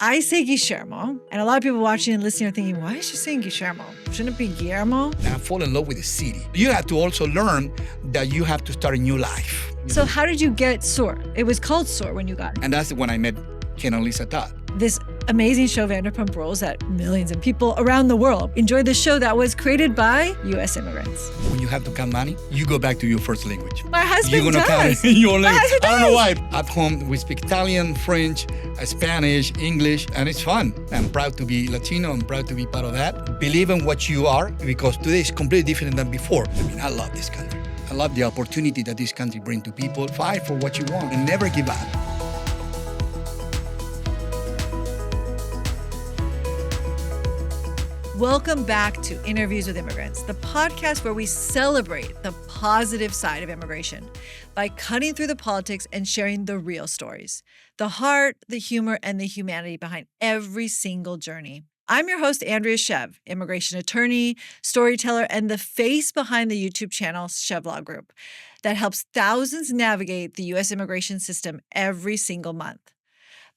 I say Guillermo, and a lot of people watching and listening are thinking, why is she saying Guillermo? Shouldn't it be Guillermo? And I fall in love with the city. You have to also learn that you have to start a new life. So how did you get SUR? It was called SUR when you got it. And that's when I met Ken and Lisa Todd. This amazing show, Vanderpump Rules, that millions of people around the world enjoyed this show that was created by U.S. immigrants. When you have to count money, you go back to your first language. My husband You're gonna does. count it in your language. husband I don't know does. why. At home, we speak Italian, French, Spanish, English, and it's fun. I'm proud to be Latino. I'm proud to be part of that. Believe in what you are, because today is completely different than before. I love this country. I love the opportunity that this country brings to people. Fight for what you want and never give up. Welcome back to Interviews with Immigrants, the podcast where we celebrate the positive side of immigration by cutting through the politics and sharing the real stories, the heart, the humor, and the humanity behind every single journey. I'm your host, Andrea Chev, immigration attorney, storyteller, and the face behind the YouTube channel Chevlog Group that helps thousands navigate the U.S. immigration system every single month.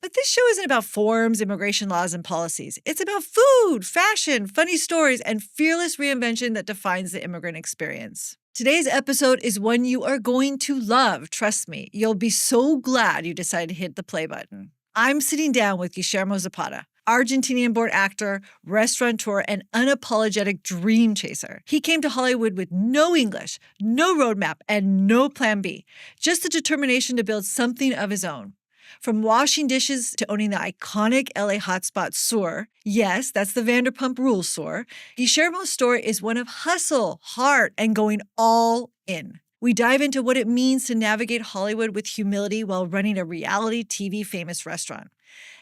But this show isn't about forms, immigration laws, and policies. It's about food, fashion, funny stories, and fearless reinvention that defines the immigrant experience. Today's episode is one you are going to love. Trust me, you'll be so glad you decided to hit the play button. I'm sitting down with Guillermo Zapata, Argentinian-born actor, restaurateur, and unapologetic dream chaser. He came to Hollywood with no English, no roadmap, and no plan B, just the determination to build something of his own. From washing dishes to owning the iconic LA hotspot SUR, yes, that's the Vanderpump Rules SUR, Guillermo's story is one of hustle, heart, and going all in. We dive into what it means to navigate Hollywood with humility while running a reality TV famous restaurant,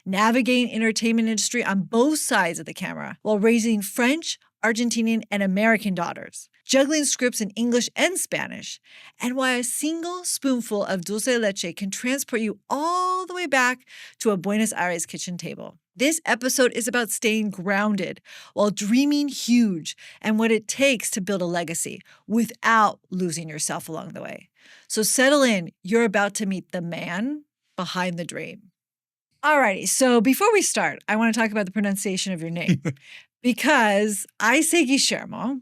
navigating entertainment industry on both sides of the camera while raising French, Argentinian, and American daughters, juggling scripts in English and Spanish, and why a single spoonful of Dulce Leche can transport you all the way back to a Buenos Aires kitchen table. This episode is about staying grounded while dreaming huge and what it takes to build a legacy without losing yourself along the way. So settle in. You're about to meet the man behind the dream. Alrighty, so before we start, I want to talk about the pronunciation of your name. Because I say Guillermo,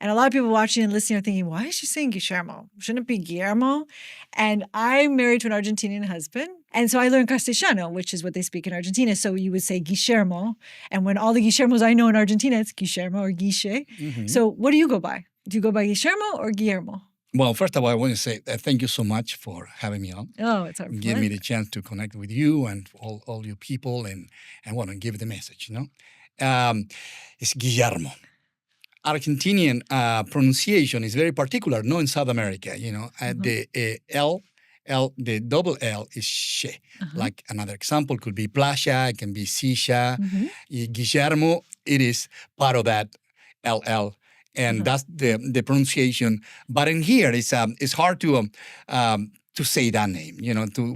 and a lot of people watching and listening are thinking, why is she saying Guillermo? Shouldn't it be Guillermo? And I'm married to an Argentinian husband. And so I learned Castellano, which is what they speak in Argentina. So you would say Guillermo. And when all the Guillermos I know in Argentina, it's Guillermo or Guiche. Mm-hmm. So what do you go by? Do you go by Guillermo or Guillermo? Well, first of all, I want to say thank you so much for having me on. Oh, it's our pleasure. Give me the chance to connect with you and all you people and want to give the message, It's Guillermo. Argentinian pronunciation is very particular, no in South America, Mm-hmm. The double L is she. Uh-huh. Like another example could be playa, it can be sisha. Mm-hmm. Guillermo, it is part of that LL. And that's the pronunciation. But in here, it's hard to say that name,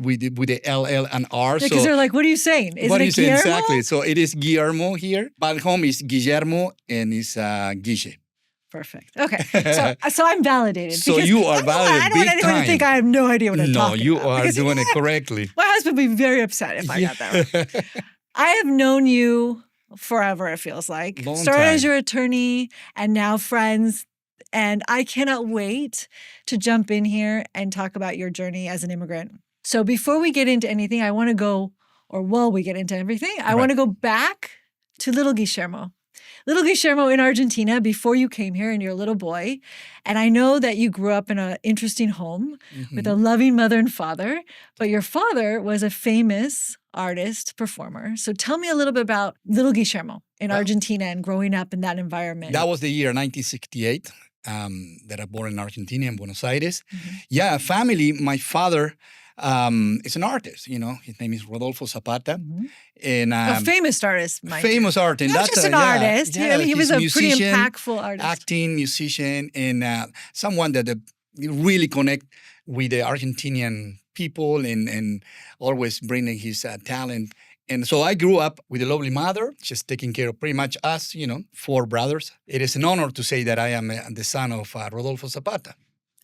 with the LL and R. Because they're like, what are you saying? What are you saying? Guillermo? Exactly. So it is Guillermo here. But home is Guillermo and it's Guiche. Perfect. Okay. So I'm validated. So you are validated. I don't want anyone to think I have no idea what I'm talking about. No, you are doing it correctly. My husband would be very upset if I got that right. I have known you forever, it feels like. Long Started time. as your attorney and now friends. And I cannot wait to jump in here and talk about your journey as an immigrant. So before we get into anything, I want to go, or while we get into everything, I want to go back to little Guillermo. Little Guillermo in Argentina before you came here and you're a little boy. And I know that you grew up in an interesting home with a loving mother and father, but your father was a famous artist, performer. So tell me a little bit about little Guillermo in Argentina and growing up in that environment. That was the year 1968 that I was born in Argentina, in Buenos Aires. Mm-hmm. Yeah, family, my father is an artist, His name is Rodolfo Zapata. Mm-hmm. And a famous artist, famous artist. Not just an artist. Yeah, he was a pretty impactful artist. Acting, musician, and someone that really connect with the Argentinian people and always bringing his talent. And so I grew up with a lovely mother, just taking care of pretty much us, 4 brothers. It is an honor to say that I am the son of Rodolfo Zapata.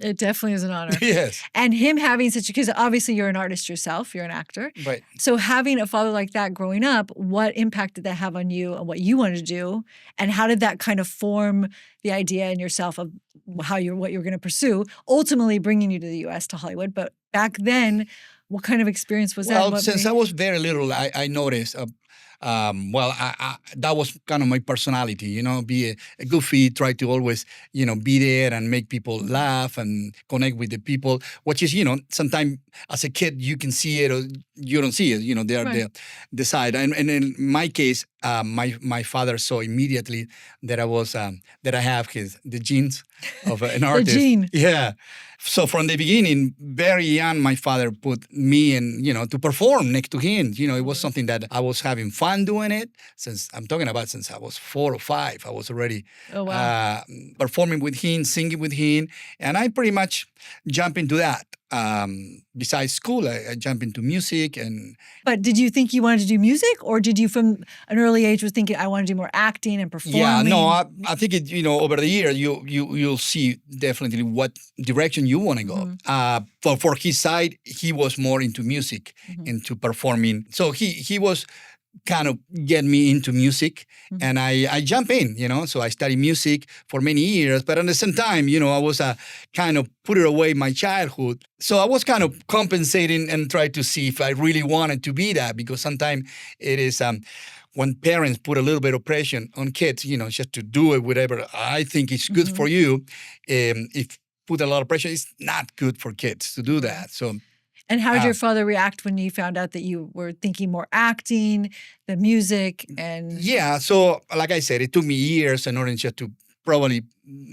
It definitely is an honor. Yes. And him having such, because obviously you're an artist yourself, you're an actor. Right. So having a father like that growing up, what impact did that have on you and what you wanted to do? And how did that kind of form the idea in yourself of what you're going to pursue, ultimately bringing you to the U.S., to Hollywood? But back then, what kind of experience was that? Well, since I was very little, I noticed. That was kind of my personality, be a goofy, try to always, be there and make people laugh and connect with the people, which is, sometimes as a kid, you can see it or you don't see it, they're Right. the side. And in my case, my father saw immediately that I have the genes of an artist. gene. Yeah. So from the beginning, very young, my father put me in, to perform next to him. It was something that I was having fun doing it since I was 4 or 5. I was already Oh, wow. performing with him, singing with him. And I pretty much jumped into that. Besides school, I jumped into music. But did you think you wanted to do music, or did you from an early age was thinking, I want to do more acting and performing? Yeah, no, I think it, over the years, you'll see definitely what direction you want to go. For his side, he was more into music, into performing. So he was kind of get me into music, and I jump in, so I studied music for many years, but at the same time, I was kind of put it away my childhood. So I was kind of compensating and try to see if I really wanted to be that, because sometimes it is when parents put a little bit of pressure on kids, just to do it, whatever I think is good for you. If put a lot of pressure, it's not good for kids to do that. So. And how did your father react when you found out that you were thinking more acting, the music, and... Yeah, so like I said, it took me years in order just to probably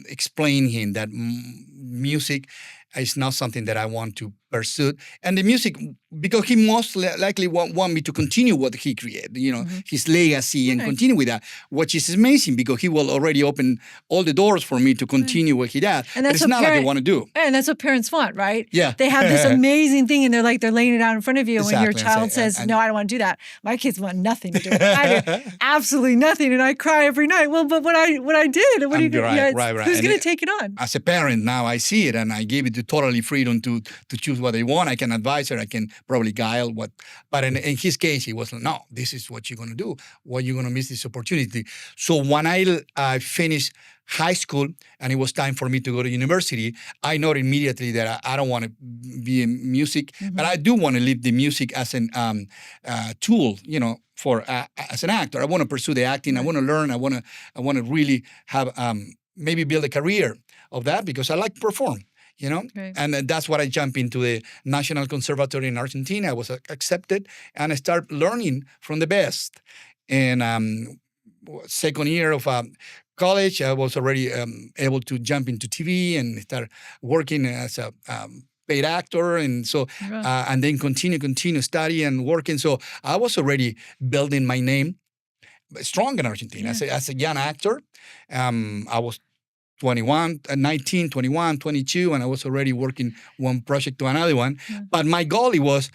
explain him that music is not something that I want to pursue. And the music, because he most likely want me to continue what he created, his legacy, and continue with that, which is amazing because he will already open all the doors for me to continue what he does. And that's but it's not like I want to do. And that's what parents want, right? Yeah. They have this amazing thing and they're laying it out in front of you. Exactly. When your child says, no, I don't want to do that. My kids want nothing to do with it. I do absolutely nothing. And I cry every night. Well, but what I did, what do you do? Right. Who's going to take it on? As a parent now, I see it and I give it the totally freedom to choose what they want. I can advise her. I can probably guide what. But in his case, he was like, no, this is what you're going to do. Why you're going to miss this opportunity? So when I finished high school and it was time for me to go to university, I know immediately that I don't want to be in music, but I do want to leave the music as an tool, for as an actor. I want to pursue the acting. I want to learn. I want to really have maybe build a career of that because I like to perform. Right. And that's what I jumped into the National Conservatory in Argentina. I was accepted, and I started learning from the best. And second year of college, I was already able to jump into TV and start working as a paid actor, and so and then continue studying and working. So I was already building my name strong in Argentina as a young actor. I was 19, 21, 22, and I was already working one project to another one. Yeah. But my goal, it was,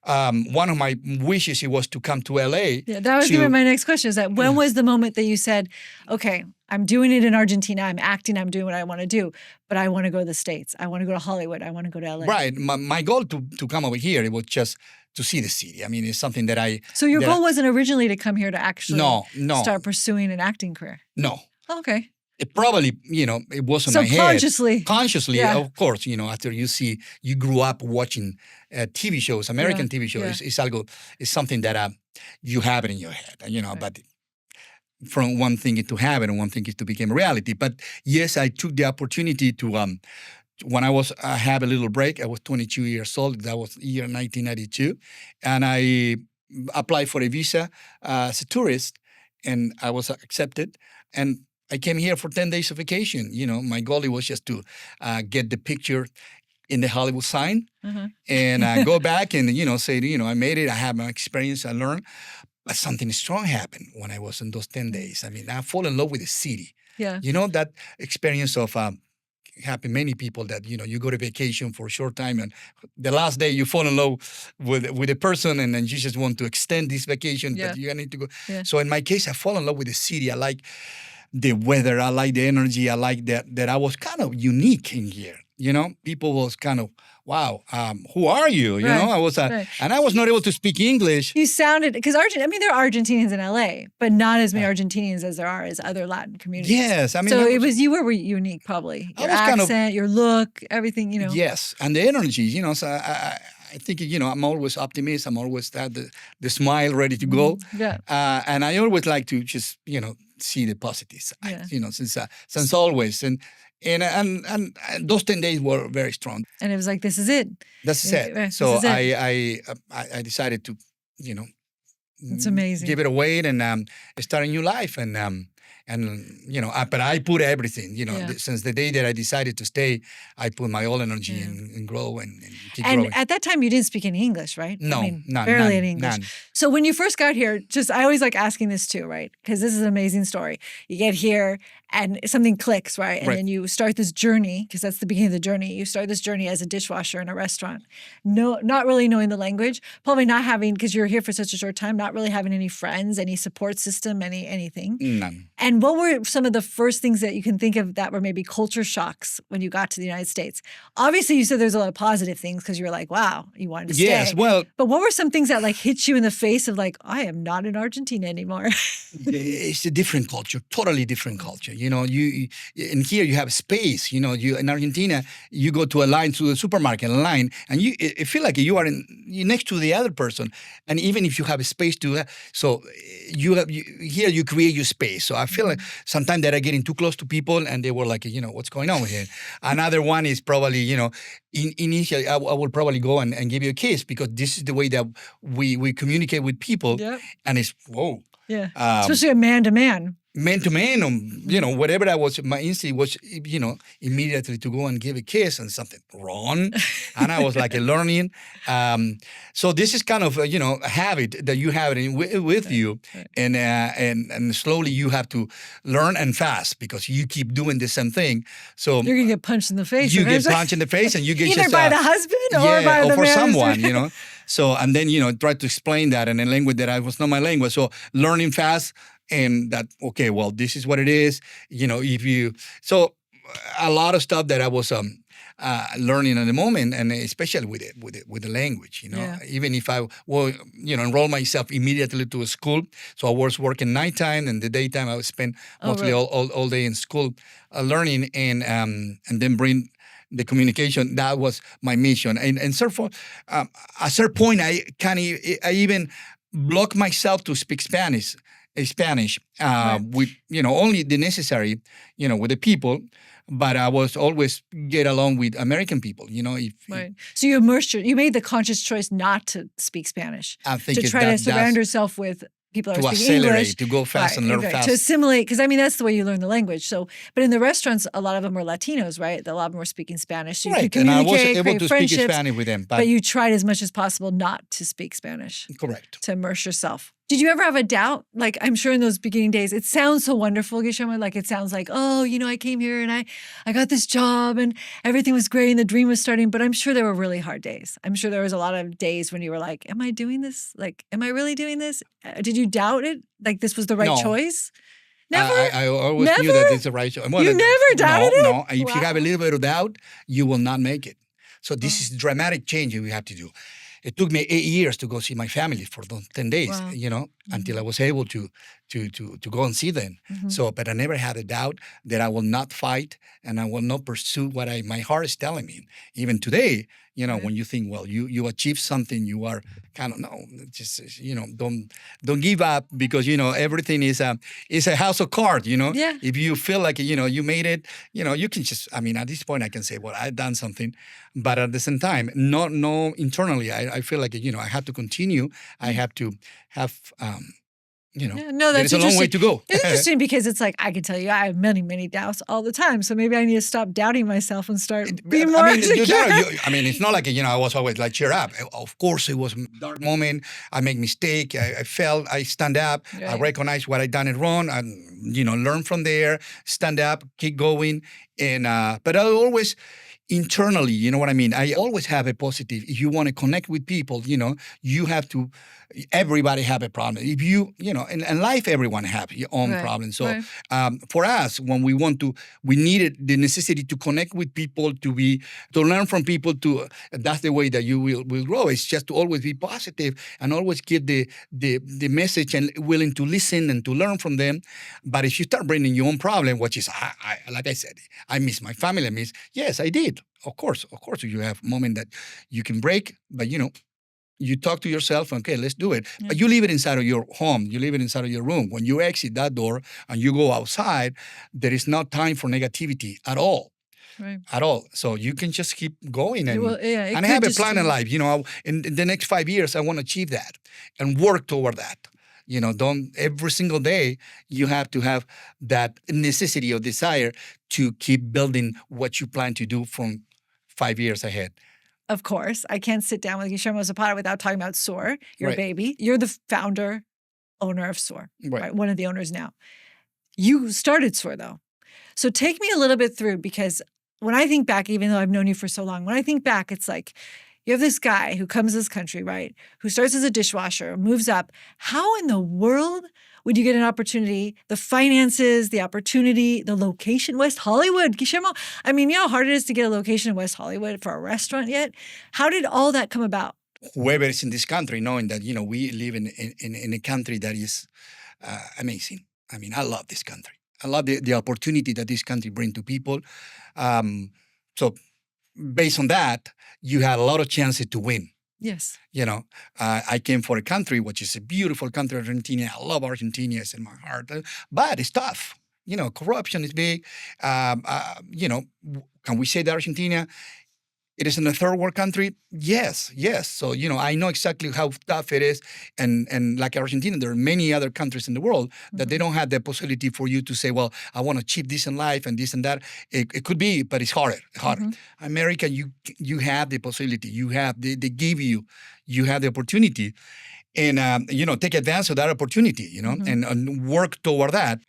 one of my wishes, it was to come to LA. Yeah, that was going to be my next question, is that when was the moment that you said, okay, I'm doing it in Argentina, I'm acting, I'm doing what I want to do, but I want to go to the States. I want to go to Hollywood. I want to go to LA. Right. My goal to come over here, it was just to see the city. I mean, it's something that So your goal wasn't originally to come here to actually start pursuing an acting career? No. Oh, okay. It probably, it was in my head. Consciously, yeah. Of course, after you grew up watching TV shows, American TV shows, it's something that you have it in your head, right. But from one thing is to have it and one thing is to become a reality. But yes, I took the opportunity to, when I had a little break, I was 22 years old, that was year 1992, and I applied for a visa as a tourist, and I was accepted, and I came here for 10 days of vacation. My goal was just to get the picture in the Hollywood sign and go back and, say, I made it. I have my experience. I learned. But something strong happened when I was in those 10 days. I mean, I fall in love with the city. Yeah. That experience of happen many people that, you go to vacation for a short time and the last day you fall in love with a person and then you just want to extend this vacation, but you need to go. Yeah. So in my case, I fall in love with the city. I like the weather, I like the energy, I like that I was kind of unique in here. People was kind of, wow, who are you? You know, Right, I was, right. and I was not able to speak English. You sounded, because there are Argentinians in LA, but not as many Yeah. Argentinians as there are as other Latin communities. Yes, I mean, So you were unique, probably. I Your was kind of- accent, your look, everything, Yes, and the energy, so I think, I'm always optimist. I'm always the smile ready to go. Yeah. And I always like to just, see the positive side, since always. And those 10 days were very strong. And it was like, this is it. That's it. Right, So this is it. I decided to, It's amazing. give it away and start a new life. But I put everything, Yeah. since the day that I decided to stay, I put my all energy and grow and keep And growing. at that time, you didn't speak any English, right? No, none, barely none, any English. none. So when you first got here, I always like asking this too, right? Because this is an amazing story. You get here and something clicks, right? And Right. then you start this journey, because that's the beginning of the journey. You start this journey as a dishwasher in a restaurant. No, not really knowing the language, probably not having, because you're here for such a short time, not really having any friends, any support system, anything. None. And what were some of the first things that you can think of that were maybe culture shocks when you got to the United States? Obviously, you said there's a lot of positive things because you were like, wow, you wanted to stay. Yes, well, But what were some things that like hit you in the face of like, I am not in Argentina anymore? it's a different culture, totally different culture. You and here you have space. You in Argentina, you go to a line to the supermarket line, and it feel like you're next to the other person. And even if you have a space to, so here you create your space. So I feel like sometimes that I getting too close to people, and they were like, what's going on here? Another one is probably, initially I will probably go and give you a kiss because this is the way that we communicate with people, Yep. and it's whoa. Yeah. Especially a man to man. Man to man, whatever that was, my instinct was, immediately to go and give a kiss and something wrong. And I was like learning. So this is kind of, a habit that you have it with you. Right. And slowly you have to learn and fast because you keep doing the same thing. So You're going to get punched in the face. you get eventually. punched in the face and you get Either just, by the husband or by the for manager. someone, So, and then, try to explain that in a language that was not my language. So learning fast. And that, okay, well, this is what it is. So a lot of stuff that I was learning at the moment, and especially with the language, Yeah. even if I will, enroll myself immediately to a school. So I was working nighttime and the daytime I would spend mostly right. all day in school learning and then bring the communication. That was my mission. And so for at a certain point, I even block myself to speak Spanish. Right. With only the necessary with the people, but I was always get along with American people. Right. So you made the conscious choice not to speak Spanish. I think to try to surround yourself with people that to are speaking accelerate, English. to go fast and learn fast. To assimilate, because that's the way you learn the language. So, but in the restaurants, a lot of them were Latinos, right? A lot of them were speaking Spanish. So you could and I communicate, was able create to friendships, speak Spanish with them. but you tried as much as possible not to speak Spanish. Correct. To immerse yourself. Did you ever have a doubt? Like, I'm sure in those beginning days, it sounds so wonderful, Guillermo. Like, it sounds like, oh, I came here and I got this job and everything was great and the dream was starting. But I'm sure there were really hard days. I'm sure there was a lot of days when you were like, am I doing this? Like, am I really doing this? Did you doubt it? Like, this was the right No. choice? Never? I always knew Never? that it's the right choice. You never doubted it? No. If Wow. you have a little bit of doubt, you will not make it. So this is dramatic change that we have to do. It took me 8 years to go see my family for those 10 days, Wow. until I was able to go and see them. Mhm. So, but I never had a doubt that I will not fight and I will not pursue what my heart is telling me. Even today, Right. when you think, well, you achieve something, you are kind of just don't give up because everything is a house of cards. Yeah. If you feel like you made it, you can just. I mean, at this point, I can say, well, I've done something, but at the same time, no internally, I feel like I have to continue. I have to have. Yeah, no, that's there's a long way interesting. to go. It's interesting because it's like, I can tell you, I have many, many doubts all the time. So maybe I need to stop doubting myself and start being more secure. It's not like, I was always like, cheer up. Of course, it was a dark moment. I make mistake. I fell. I stand up. I Right. recognize what I done it wrong and, learn from there, stand up, keep going. And, but I always, internally, you know what I mean? I always have a positive. If you want to connect with people, you have to everybody have a problem. If in life, everyone have your own problem. So for us, when we needed the necessity to connect with people, to learn from people. That's the way that you will grow. It's just to always be positive and always give the message and willing to listen and to learn from them. But if you start bringing your own problem, which is, like I said, I miss my family. Yes, I did. Of course, you have a moment that you can break, but you talk to yourself, okay, let's do it. Yeah. But you leave it inside of your home. You leave it inside of your room. When you exit that door and you go outside, there is no time for negativity at all. Right. At all. So you can just keep going and I have a plan in life. In the next 5 years, I want to achieve that and work toward that. Don't every single day you have to have that necessity or desire to keep building what you plan to do from 5 years ahead. Of course, I can't sit down with Guillermo Zapata without talking about SUR, your baby. You're the founder, owner of SUR, right? One of the owners now. You started SUR, though. So take me a little bit through, because when I think back, even though I've known you for so long, when I think back, it's like you have this guy who comes to this country, right, who starts as a dishwasher, moves up. How in the world would you get an opportunity, the finances, the opportunity, the location, West Hollywood, Guillermo? I mean, you know how hard it is to get a location in West Hollywood for a restaurant yet? How did all that come about? Whoever is in this country, knowing that, we live in a country that is amazing. I mean, I love this country. I love the opportunity that this country brings to people. So based on that, you had a lot of chances to win. Yes. I came for a country which is a beautiful country, Argentina. I love Argentina. It's in my heart. But it's tough. Corruption is big. Can we say that Argentina, it is in a third world country? Yes. So, I know exactly how tough it is. And like Argentina, there are many other countries in the world that they don't have the possibility for you to say, well, I want to achieve this in life and this and that. It could be, but it's harder. America, you have the possibility. They give you have the opportunity. And, take advantage of that opportunity, and work toward that.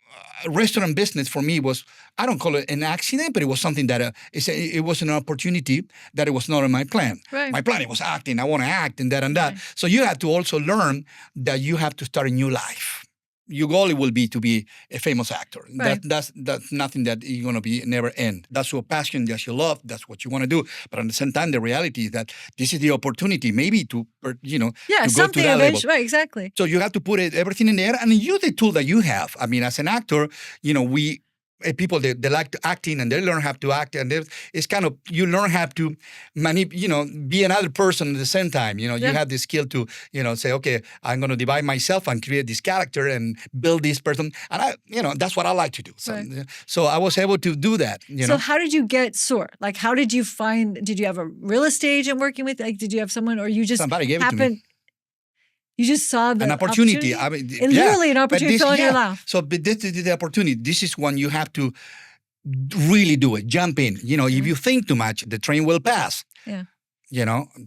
Restaurant business for me was, I don't call it an accident, but it was something that it was an opportunity that it was not in my plan. Right. My plan, it was acting. I want to act and that and that. Right. So you have to also learn that you have to start a new life. Your goal will be to be a famous actor. Right. That's nothing that you're going to be never end. That's your passion, that's your love, that's what you want to do. But at the same time, the reality is that this is the opportunity maybe to go to that level. Right, exactly. So you have to put everything in there and use the tool that you have. I mean, as an actor, people they like to acting and they learn how to act, and it's kind of you learn how to be another person at the same time. You have the skill to say, okay, I'm going to divide myself and create this character and build this person, and that's what I like to do. So I was able to do that. So how did you get SUR? Like, how did you find? Did you have a real estate agent working with? Like, did you have someone, or you just somebody gave it to me? You just saw an opportunity. I mean, literally an opportunity fell in your lap. So but this is the opportunity. This is when you have to really do it. Jump in. If you think too much, the train will pass. Yeah.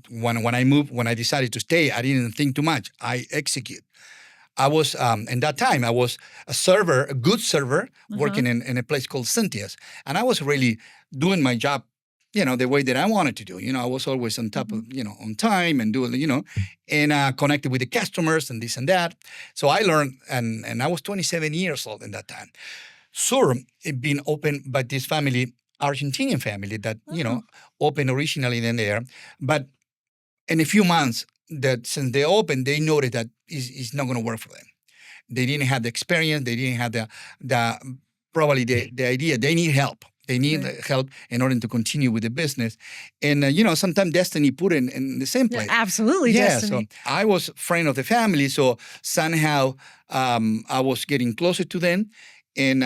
When I moved, when I decided to stay, I didn't think too much. I execute. I was, in that time, I was a good server, working in a place called Cynthia's. And I was really doing my job the way that I wanted to do. I was always on top of, on time and doing, and connected with the customers and this and that. So I learned, and I was 27 years old in that time. SUR had been opened by this family, Argentinian family that, opened originally in there. But in a few months, that since they opened, they noticed that it's not going to work for them. They didn't have the experience. They didn't have the idea. They need help. They need help in order to continue with the business. And, sometimes destiny put in the same place. Yeah, absolutely, destiny. So I was a friend of the family, so somehow I was getting closer to them. And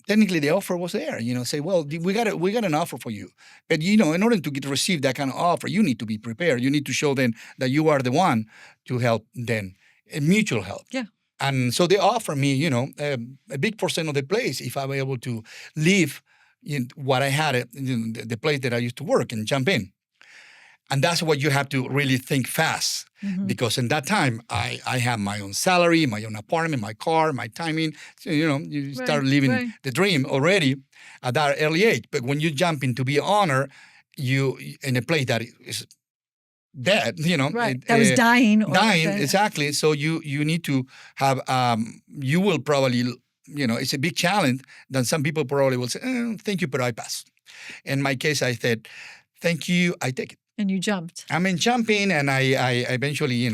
technically the offer was there. Say, well, we got an offer for you. But, in order to receive that kind of offer, you need to be prepared. You need to show them that you are the one to help them, mutual help. Yeah. And so they offer me, a big percent of the place if I were able to leave what I had, the place that I used to work and jump in. And that's what you have to really think fast. Because in that time, I have my own salary, my own apartment, my car, my timing. So, you start living the dream already at that early age. But when you jump in to be an owner, you in a place that is dead, Right. That was dying. Dying, exactly. So you need to have, you will probably, it's a big challenge. Then some people probably will say, thank you, but I pass. In my case, I said, thank you, I take it. And you jumped. I mean, jumping, and I eventually,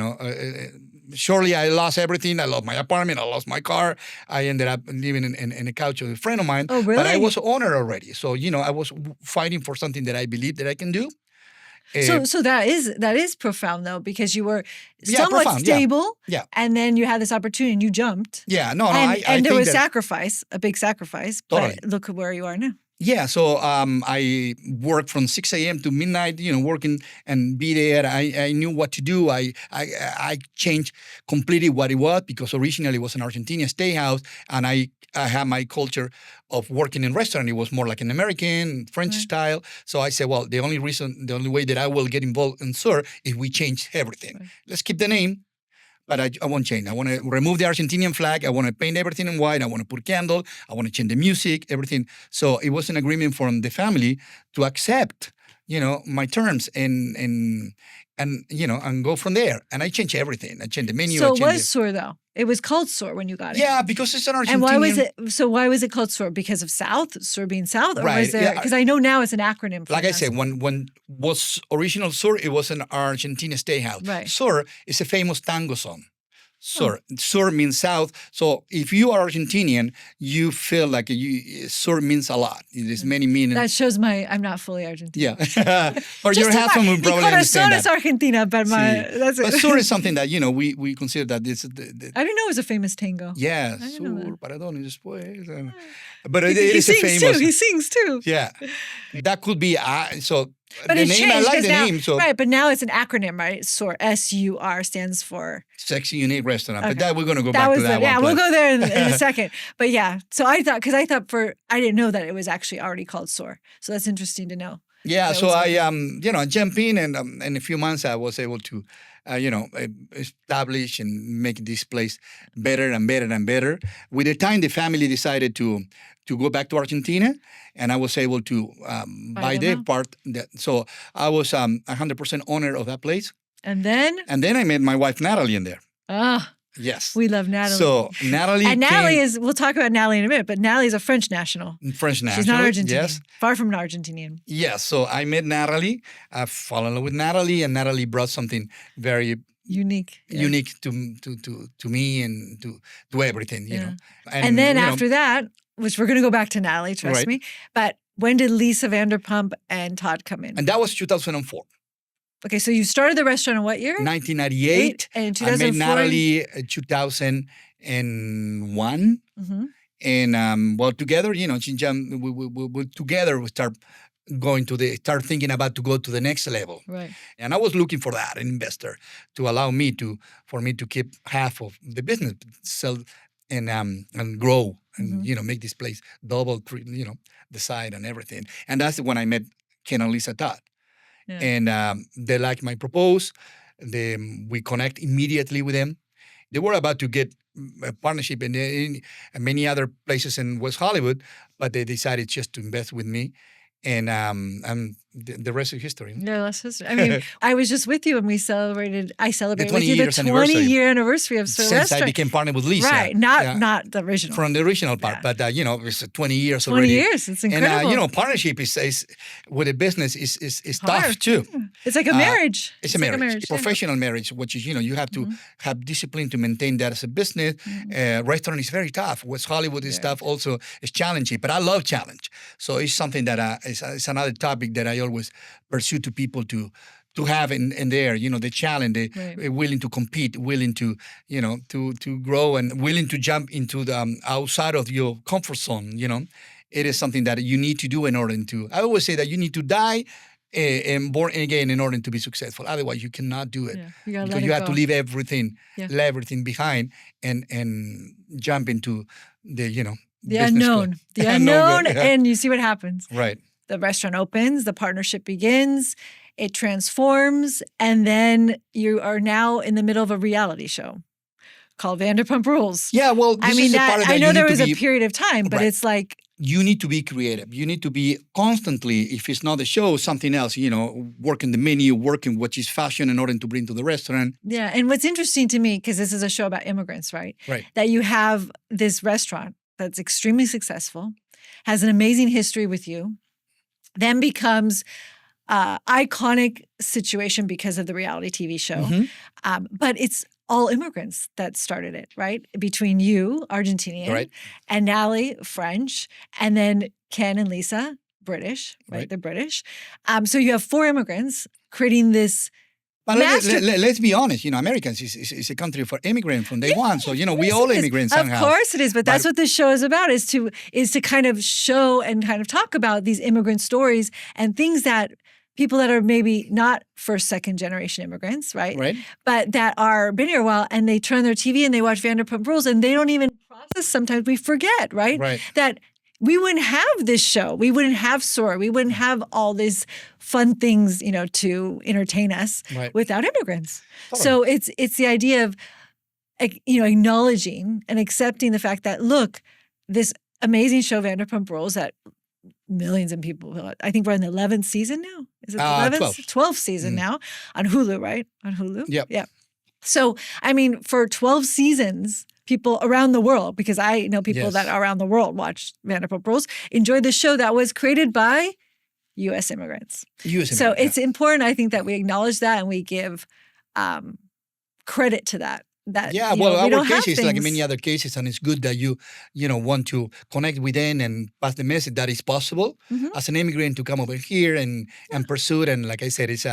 shortly I lost everything. I lost my apartment. I lost my car. I ended up living in a couch with a friend of mine. Oh, really? But I was owner already. So, I was fighting for something that I believe that I can do. So that is profound, though, because you were somewhat profound, stable. Yeah. And then you had this opportunity and you jumped. Yeah. No, and there was sacrifice, a big sacrifice. Totally. But look at where you are now. Yeah, so I worked from 6 a.m. to midnight, working and be there. I knew what to do. I changed completely what it was, because originally it was an Argentinian steakhouse, and I had my culture of working in restaurant. It was more like an American, French style. So I said, well, the only way that I will get involved in SUR is we change everything. Right. Let's keep the name. But I won't change. I want to remove the Argentinian flag. I want to paint everything in white. I want to put candle. I want to change the music, everything. So it was an agreement from the family to accept, my terms and go from there. And I changed everything. I changed the menu. So what is SUR, though? It was called SUR when you got it. Yeah, because it's an Argentinian. And why was it? So why was it called SUR? Because of South, SUR being South, or was there? Because I know now it's an acronym. Like I said, when was original SUR, it was an Argentina steakhouse. Right. SUR is a famous tango song. SUR. SUR means South. So if you are Argentinian, you feel like SUR means a lot. There's many meanings. That shows I'm not fully Argentinian. Yeah. Or your husband would probably understand that. Argentina, but that's it. But SUR is something that, we consider that this. I didn't know it was a famous tango. Yeah. SUR, pardon y después. But it is a famous. Too. He sings too. Yeah. That could be, so. But the name, I like the name. So. Right, but now it's an acronym, right? SUR, SUR stands for? Sexy Unique Restaurant. Okay. But that we're going to go back to that one. Yeah, we'll go there in a second. But yeah, so I thought I didn't know that it was actually already called SUR. So that's interesting to know. Yeah, so I jump in, and in a few months I was able to, establish and make this place better and better and better. With the time, the family decided to go back to Argentina, and I was able to buy their part. So I was 100% owner of that place. And then I met my wife Natalie in there. Ah. Yes. We love Natalie. So Natalie we'll talk about Natalie in a minute, but Natalie is a French national. She's not Argentinian. Yes. Far from an Argentinian. Yes. So I met Natalie. I fell in love with Natalie, and Natalie brought something very unique to me and to everything, you know. And then after that, which we're going to go back to Natalie, trust me, but when did Lisa Vanderpump and Todd come in? And that was 2004. Okay, so you started the restaurant in what year? 1998. And in 2004? I met Natalie 2001. Mm-hmm. And together, we together we start start thinking about to go to the next level. Right. And I was looking for that, an investor, to allow me to keep half of the business, sell and grow, and make this place double, the side and everything. And that's when I met Ken and Lisa Todd. Yeah. And they liked my proposal. We connect immediately with them. They were about to get a partnership in many other places in West Hollywood, but they decided just to invest with me. And the rest is history. Yeah, that's history. I mean, I was just with you and I celebrated with you the 20-year anniversary of SUR Restaurant. Since I became partner with Lisa. Right, not the original. From the original part, but it's 20 years 20 already. 20 years, it's incredible. And partnership is with a business is tough too. It's like a marriage. It's a marriage, professional marriage, which is, you have to have discipline to maintain that as a business. Restaurant is very tough. West Hollywood is tough, also it's challenging, but I love challenge. So it's something that it's another topic that I always pursue to people to have in there, the challenge, willing to compete, willing to, to grow, and willing to jump into the outside of your comfort zone. It is something that you need to do in order to. I always say that you need to die and born again in order to be successful. Otherwise, you cannot do it. Yeah, because you have to leave everything, behind, and jump into the the unknown, and you see what happens. Right. The restaurant opens, the partnership begins, it transforms, and then you are now in the middle of a reality show called Vanderpump Rules. Yeah, well, this is the part that I know there was a period of time, but it's like you need to be creative. You need to be constantly, if it's not the show, something else, working the menu, working what is fashion in order to bring to the restaurant. Yeah. And what's interesting to me, because this is a show about immigrants, right? Right. That you have this restaurant that's extremely successful, has an amazing history with you, then becomes iconic situation because of the reality TV show. Mm-hmm. But it's all immigrants that started it, right? Between you, Argentinian, Right. and Natalie, French, and then Ken and Lisa, British, right? Right. They're British. So you have 4 immigrants creating this. But let's be honest, Americans is a country for immigrants from day one. So, we all immigrants somehow. Of course it is, but that's what this show is about, is to kind of show and kind of talk about these immigrant stories and things that people that are maybe not first, second generation immigrants, right? Right. But that are been here a while, and they turn their TV and they watch Vanderpump Rules, and they don't even process. Sometimes we forget, right? Right. That we wouldn't have this show. We wouldn't have SUR. We wouldn't have all these fun things, to entertain us without immigrants. Totally. So it's the idea of, acknowledging and accepting the fact that, look, this amazing show, Vanderpump Rules, that millions of people, I think we're in the 11th season now. Is it the 11th? 12th season now on Hulu, right? On Hulu? Yep. Yeah. So, for 12 seasons, people around the world, because I know people that around the world watch Vanderpump Rules, enjoyed the show that was created by U.S. immigrants. So it's important, I think, that we acknowledge that and we give credit to that. Our case is like many other cases, and it's good that you want to connect with them and pass the message that it's possible as an immigrant to come over here and pursue it. And like I said, it's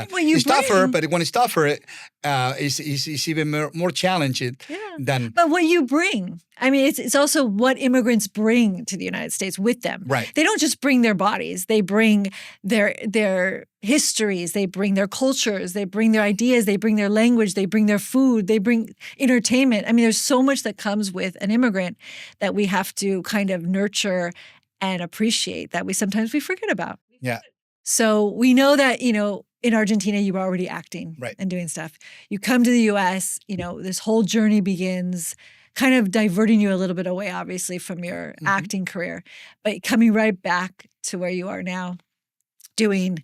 tougher, but when it's tougher, it's even more challenging than. But what you bring, it's also what immigrants bring to the United States with them. Right. They don't just bring their bodies; they bring their histories, they bring their cultures, they bring their ideas, they bring their language, they bring their food, they bring entertainment. There's so much that comes with an immigrant that we have to kind of nurture and appreciate that we sometimes forget about. Yeah. So we know that, in Argentina, you were already acting and doing stuff. You come to the U.S., this whole journey begins, kind of diverting you a little bit away, obviously, from your acting career, but coming right back to where you are now, doing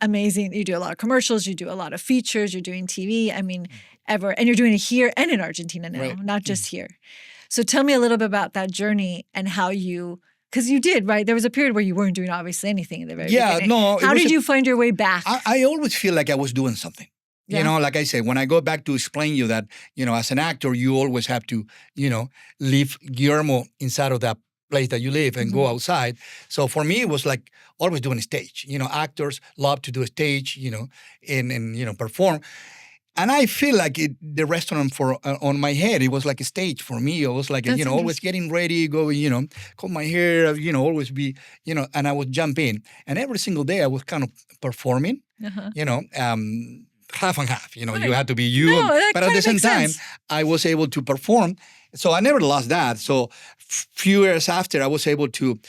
amazing. You do a lot of commercials, you do a lot of features, you're doing TV. And you're doing it here and in Argentina now, not just here. So tell me a little bit about that journey and how because you did, right? There was a period where you weren't doing obviously anything in the very beginning. No. How did you find your way back? I always feel like I was doing something. Yeah. Like I said, when I go back to explain you that, as an actor, you always have to, leave Guillermo inside of that place that you live and go outside. So for me, it was like always doing a stage. Actors love to do a stage, and perform. And I feel like the restaurant on my head, it was like a stage for me. It was like, always getting ready, going, comb my hair, always be, and I would jump in. And every single day I was kind of performing, half and half, you had to be you. No, but at the same time, I was able to perform. So I never lost that. So few years after, I was able to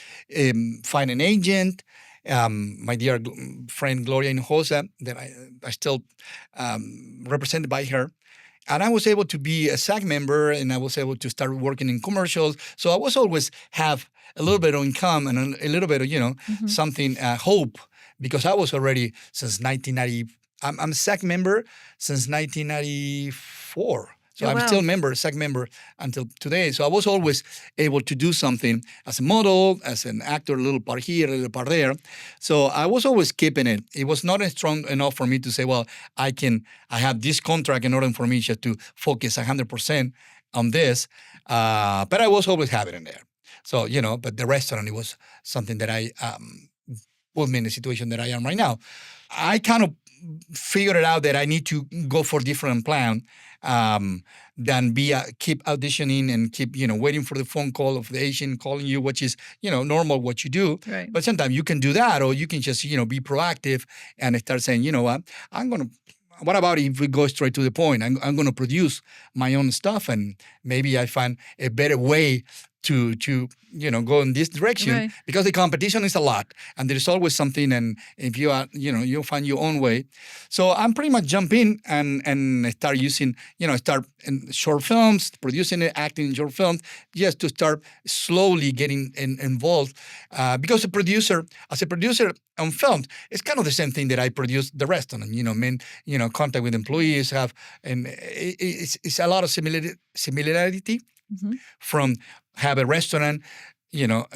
find an agent. My dear friend Gloria Hinojosa, that I still represented by her. And I was able to be a SAG member, and I was able to start working in commercials. So I was always have a little bit of income and a little bit of, something, hope, because I was already since 1990. I'm a SAG member since 1994. So I'm still SAG member until today. So I was always able to do something as a model, as an actor, a little part here, a little part there. So I was always keeping it. It was not strong enough for me to say, well, I have this contract in order for me just to focus 100% on this. But I was always having it there. So, but the restaurant, it was something that I put me in the situation that I am right now. I kind of figured it out that I need to go for a different plan than keep auditioning and keep, waiting for the phone call of the agent calling you, which is, normal what you do. Right. But sometimes you can do that, or you can just, be proactive and start saying, what, what about if we go straight to the point? I'm going to produce my own stuff, and maybe I find a better way to go in this direction Right. because the competition is a lot and there's always something, and if you are you'll find your own way. So I'm pretty much jump in and start using start in short films, producing it, acting in short films, just to start slowly getting involved because as a producer on films, it's kind of the same thing that I produce the restaurant, contact with employees have, and it's a lot of similarity Mhm. from have a restaurant,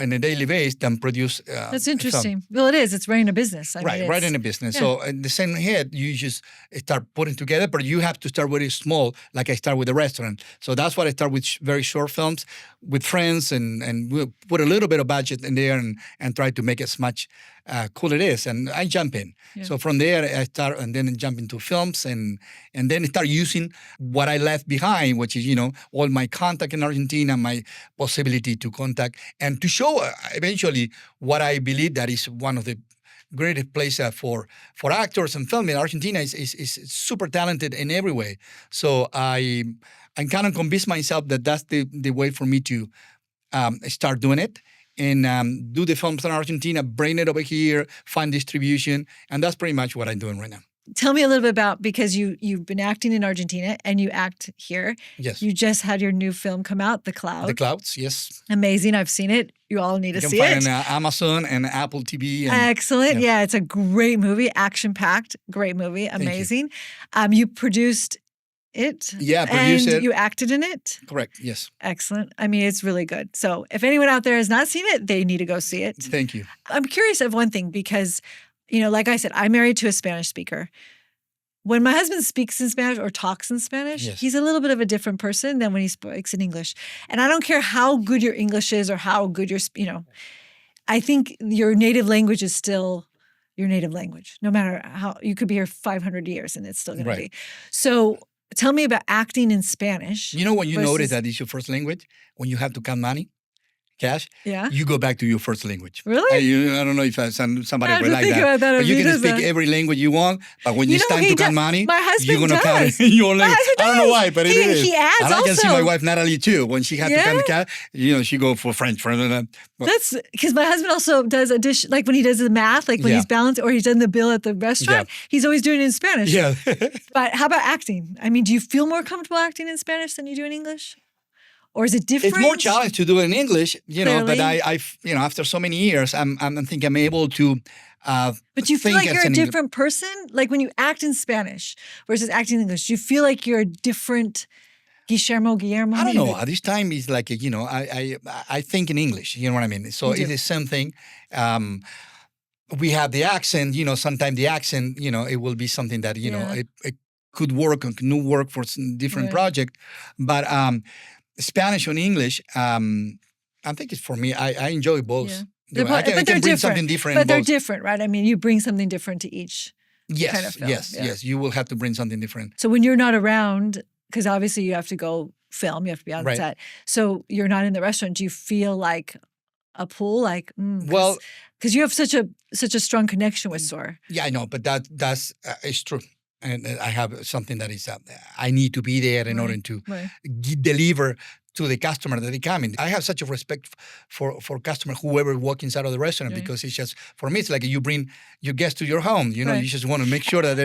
on a daily basis than produce. That's interesting. Well, it is. It's running a business. I mean, Right in a business. yeah. So in the same head, you just start putting together, but you have to start very small, like I start with a restaurant. So that's why I start with very short films with friends, and we'll put a little bit of budget in there and try to make as much cool it is. And I jump in. Yeah. So from there, I start and then jump into films and then start using what I left behind, which is, all my contact in Argentina, my possibility to contact and to show eventually what I believe that is one of the greatest places for actors and film in Argentina is super talented in every way. So I kind of convinced myself that that's the way for me to start doing it and do the films in Argentina, bring it over here, find distribution, and that's pretty much what I'm doing right now. Tell me a little bit about, because you've been acting in Argentina and you act here. Yes. You just had your new film come out, The Cloud. The Clouds, yes. Amazing. I've seen it. You all need to see You can it. find it on Amazon and Apple TV. Excellent. yeah. Yeah, it's a great movie, action-packed, great movie, amazing. You produced it. Yeah, produced and it. you acted in it. Correct, yes. Excellent. I mean, it's really good. So if anyone out there has not seen it, they need to go see it. Thank you. I'm curious of one thing because, like I said, I'm married to a Spanish speaker. When my husband speaks in Spanish or talks in Spanish, Yes. he's a little bit of a different person than when he speaks in English. And I don't care how good your English is or how good your, I think your native language is still your native language. No matter how, you could be here 500 years and it's still going to be. So tell me about acting in Spanish. When you versus- notice that it's your first language, when you have to count money, cash, Yeah. you go back to your first language. Really? I don't know if somebody I have would to like think that. about that But if you he can does speak that. every language you want, but when it's time he to count does. money, My husband you're going to count does. it in your My language. husband I don't know does. why, but it is. He adds and I can see also. my wife, Natalie, too. When she had to count the Yeah? cash, she go for French. But That's because my husband also does a dish, like when he does the math, like when Yeah. he's balanced or he's done the bill at the restaurant, he's always doing it in Spanish. yeah. But how about acting? I mean, do you feel more comfortable acting in Spanish than you do in English? Or is it different? It's more challenge to do it in English, but Clearly. I after so many years, I think I'm able to. But you feel think like as you're a an English- different person? Like when you act in Spanish versus acting in English, do you feel like you're a different Guillermo? I don't know. At this time, it's like I think in English. You know what I mean? So You do. it is something. We have the accent. Sometimes the accent. It will be something that Yeah. it could work or could not work for some different Right. project. But Spanish and English, I think it's for me. I enjoy both. Yeah. I But can they're bring different. something different. But in they're both. different, right? I mean, you bring something different to each. Yes, kind of film, yes, yeah. yes. You will have to bring something different. So when you're not around, because obviously you have to go film, you have to be on Right. set. So you're not in the restaurant. Do you feel like a pull? Like, Well- because you have such a strong connection with SUR. Yeah, I know, but that's it's true. And I have something that is I need to be there in Right, order to right. deliver to the customer that they come in. I have such a respect for customer, whoever walks inside of the restaurant, Right. because it's just, for me, it's like you bring your guest to your home. Right. You just want to make sure that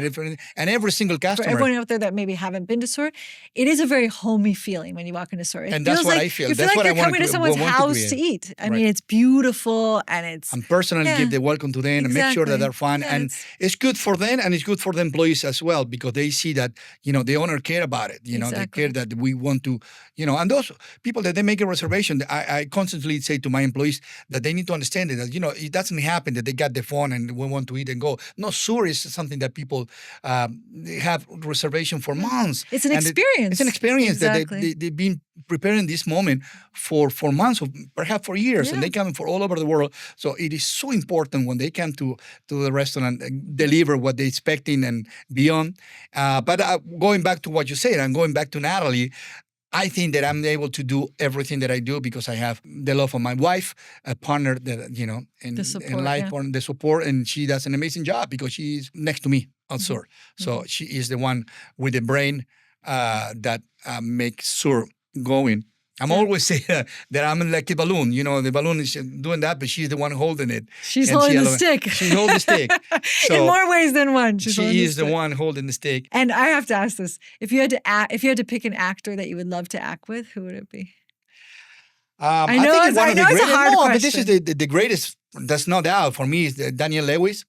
and every single For customer. everyone out there that maybe haven't been to SUR, it is a very homey feeling when you walk into SUR. It And that's feels what like, I feel. You feel That's like what I you're wanna coming to cre- someone's want to house to create. eat. I Right. mean, it's beautiful and it's And personally Yeah. give the welcome to them and make sure that they're fun. Yeah, And it's good for them and it's good for the employees as well, because they see that, the owner care about it. They Exactly. care that we want to, and those people that they make a reservation, I constantly say to my employees that they need to understand that, it doesn't happen that they got the phone and we want to eat and go. No, SUR is something that people have reservation for months. It's an And experience. It's an experience Exactly. that they've been preparing this moment for months, or perhaps for years, and Yeah. they come from all over the world. So it is so important when they come to the restaurant and deliver what they're expecting and beyond. But going back to what you said, and going back to Natalie, I think that I'm able to do everything that I do because I have the love of my wife, a partner that, in The support, in life, yeah. or the support, and she does an amazing job because she's next to me Mm-hmm. at SUR. So she is the one with the brain that makes SUR going. I'm always saying that I'm like a balloon. The balloon is doing that, but she's the one holding it. She's holding the stick. She's holding the stick. So in more ways than one. She is the one holding the stick. And I have to ask this: if you had to pick an actor that you would love to act with, who would it be? I know it's a hard question. But this is the greatest. There's no doubt for me is Daniel Lewis.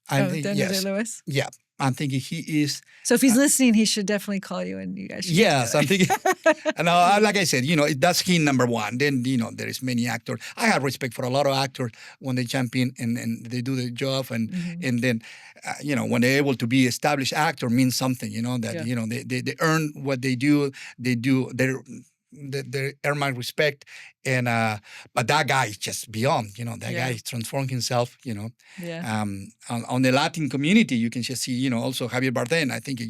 Daniel Lewis. Yeah. I'm thinking he is. So if he's listening, he should definitely call you and you guys should. Yes, I'm thinking. And like I said, that's he number one. Then, there is many actors. I have respect for a lot of actors when they jump in and they do their job. And then, when they're able to be established actor means something, that, they earn what they do. They earn my respect. And but that guy is just beyond, that guy transformed himself, Yeah. On the Latin community, you can just see, also Javier Bardem. I think,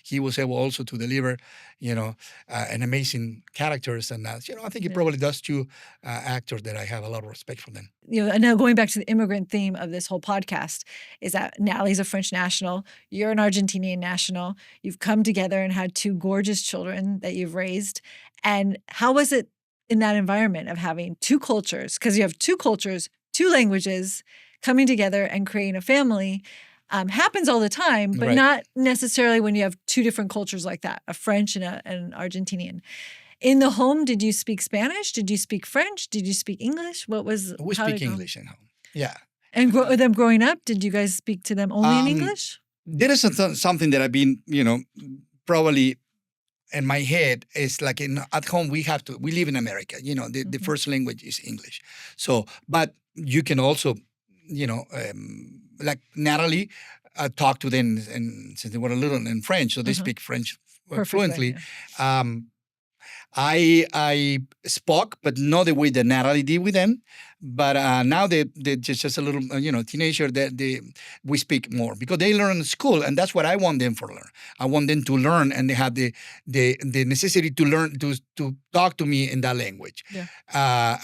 he was able also to deliver, an amazing characters. And, I think he probably does two actors that I have a lot of respect for them. And now going back to the immigrant theme of this whole podcast is that Natalie's a French national. You're an Argentinian national. You've come together and had two gorgeous children that you've raised. And how was it in that environment of having two cultures? Because you have two cultures, two languages coming together and creating a family. Happens all the time, but not necessarily when you have two different cultures like that, a French and an Argentinian. In the home, did you speak Spanish? Did you speak French? Did you speak English? We speak English at home. Yeah. And them growing up, did you guys speak to them only in English? There is something that I've been, probably in my head is like at home we live in America. The first language is English. So, but you can also, like Natalie, talk to them and since they were a little in French, so they speak French fluently. Yeah. I spoke, but not the way that Natalie did with them. But now they're just a little, teenager that we speak more because they learn in school, and that's what I want them to learn. I want them to learn, and they have the necessity to learn to talk to me in that language. Yeah.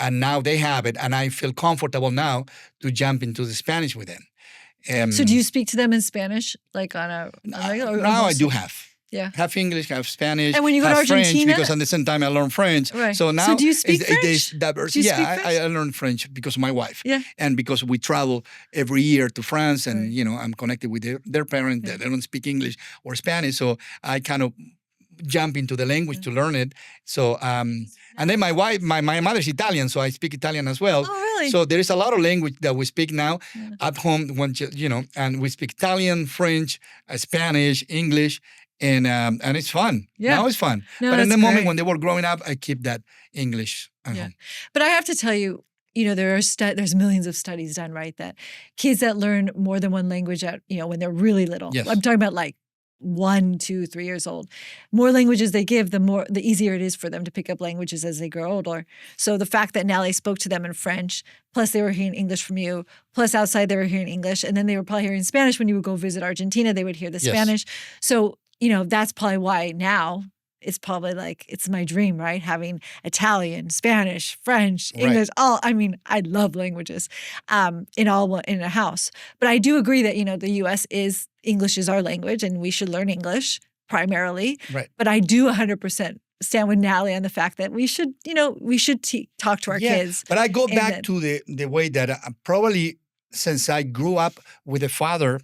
And now they have it, and I feel comfortable now to jump into the Spanish with them. So do you speak to them in Spanish, like on a regular? Now I do have. Yeah. Have English, have Spanish, and when you go to Argentina, French, because at the same time I learn French. Right. So now, so do you speak French? I learned French because of my wife. Yeah. And because we travel every year to France, and I'm connected with their parents that don't speak English or Spanish, so I kind of jump into the language to learn it. So and then my wife, my mother's Italian, so I speak Italian as well. Oh, really? So there is a lot of language that we speak now at home. And we speak Italian, French, Spanish, English. And it's fun. Yeah. Now it's fun. No, but in the moment when they were growing up, I keep that English at home. But I have to tell you, there's millions of studies done, right? That kids that learn more than one language when they're really little. Yes. I'm talking about like 1, 2, 3 years old. More languages they give, the easier it is for them to pick up languages as they grow older. So the fact that Natalie spoke to them in French, plus they were hearing English from you, plus outside they were hearing English, and then they were probably hearing Spanish when you would go visit Argentina, they would hear the Spanish. So that's probably why now it's probably like, it's my dream, right? Having Italian, Spanish, French, English, I love languages in a house. But I do agree that, the U.S. English is our language and we should learn English primarily. Right. But I do 100% stand with Natalie on the fact that we should, talk to our kids. But I go back to the way that probably since I grew up with a father,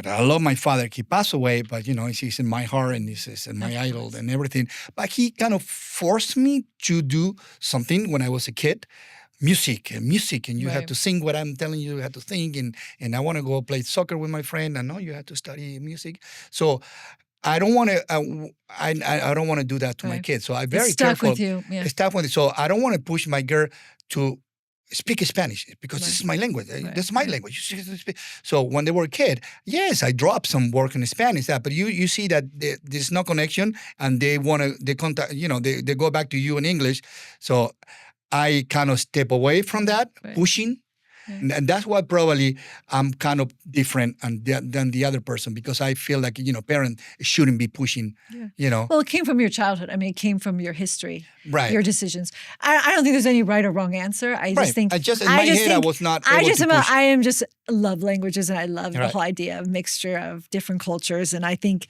I love my father. He passed away, but he's in my heart and he's in my idol and everything. But he kind of forced me to do something when I was a kid. Music, and you have to sing what I'm telling you. You have to sing, and I want to go play soccer with my friend. And no, you have to study music. So I don't want to. I don't want to do that to my kids. So I'm very careful. With you. Yeah. Stuck with you. So I don't want to push my girl to speak Spanish because this is my language. That's my language. So when they were a kid, yes, I dropped some work in Spanish. But you see that there's no connection, and they contact. They go back to you in English. So I kind of step away from that, pushing. And that's why probably I'm kind of different than the other person, because I feel like, parent shouldn't be pushing, Well, it came from your childhood. I mean, it came from your history, your decisions. I don't think there's any right or wrong answer. I just think... in my head, I was not able to push. I am just love languages, and I love the whole idea of mixture of different cultures. And I think